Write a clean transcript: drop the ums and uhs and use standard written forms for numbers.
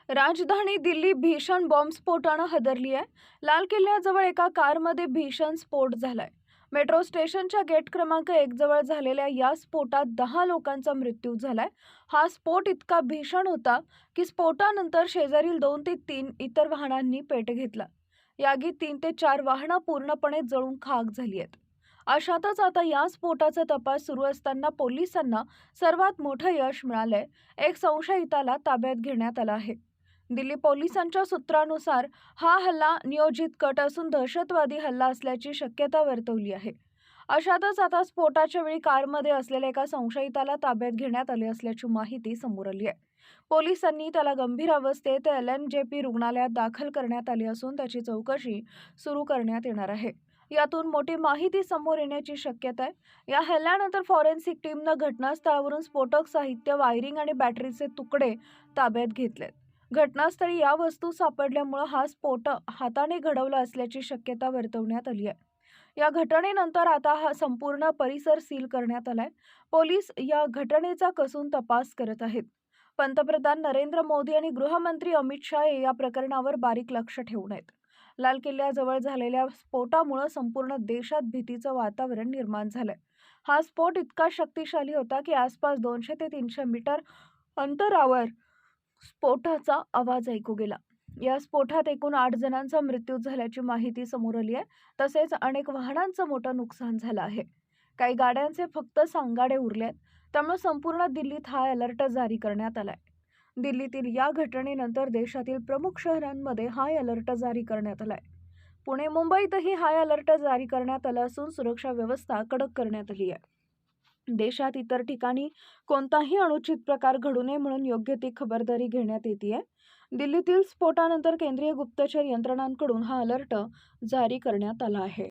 राजधानी दिल्ली भीषण बॉम्बस्फोटानं हादरली आहे। लाल किल्ल्याजवळ एका कारमध्ये भीषण स्फोट झालाय। मेट्रो स्टेशनच्या गेट क्रमांक 1 जवळ झालेल्या या स्फोटात 10 लोकांचा मृत्यू झालाय। हा स्फोट इतका भीषण होता की स्फोटानंतर शेजारील 2 ते 3 इतर वाहनांनी पेट घेतला। या आगीत 3 ते 4 वाहनं पूर्णपणे जळून खाक झाली आहेत। अशातच आता या स्फोटाचा तपास सुरू असताना पोलिसांना सर्वात मोठं यश मिळालंय। एक संशयिताला ताब्यात घेण्यात आलं आहे। दिल्ली पोलिसांच्या सूत्रानुसार हा हल्ला नियोजित कट असून दहशतवादी हल्ला असल्याची शक्यता वर्तवली आहे। अशातच आता स्फोटाच्या वेळी कारमध्ये असलेल्या एका संशयिताला ताब्यात घेण्यात आले असल्याची माहिती समोर आली आहे। पोलिसांनी त्याला गंभीर अवस्थेत LNJP रुग्णालयात दाखल करण्यात आले असून त्याची चौकशी सुरू करण्यात येणार आहे। यातून मोठी माहिती समोर येण्याची शक्यता आहे। या हल्ल्यानंतर फॉरेन्सिक टीमनं घटनास्थळावरून स्फोटक साहित्य, वायरिंग आणि बॅटरीचे तुकडे ताब्यात घेतलेत। घटनास्थळी या वस्तू सापडल्यामुळे हा स्फोट हाताने घडवला असल्याची शक्यता वर्तवण्यात आली आहे। या घटनेनंतर आता हा संपूर्ण परिसर सील करण्यात आलाय। पोलीस या घटनेचा कसून तपास करत आहेत। पंतप्रधान नरेंद्र मोदी आणि गृहमंत्री अमित शाह या प्रकरणावर बारीक लक्ष ठेवून आहेत। लाल किल्ल्याजवळ झालेल्या स्फोटामुळे संपूर्ण देशात भीतीचं वातावरण निर्माण झालंय। हा स्फोट इतका शक्तिशाली होता की आसपास 200 ते 300 मीटर अंतरावर स्फोटाचा आवाज ऐकू गेला। या स्फोटात एकूण 8 जणांचा मृत्यू झाल्याची माहिती समोर आली आहे। तसेच अनेक वाहनांचं मोठं नुकसान झालं आहे। काही गाड्यांचे फक्त सांगाडे उरलेत। त्यामुळे संपूर्ण दिल्लीत हाय अलर्ट जारी करण्यात आलाय। दिल्लीतील या घटनेनंतर देशातील प्रमुख शहरांमध्ये हाय अलर्ट जारी करण्यात आलाय। पुणे, मुंबईतही हाय अलर्ट जारी करण्यात आला असून सुरक्षा व्यवस्था कडक करण्यात आली आहे। देशात इतर ठिकाणी कोणताही अनुचित प्रकार घडू नये म्हणून योग्य ती खबरदारी घेण्यात येते। दिल्लीतील स्फोटानंतर केंद्रीय गुप्तचर यंत्रणांकडून हा अलर्ट जारी करण्यात आला आहे।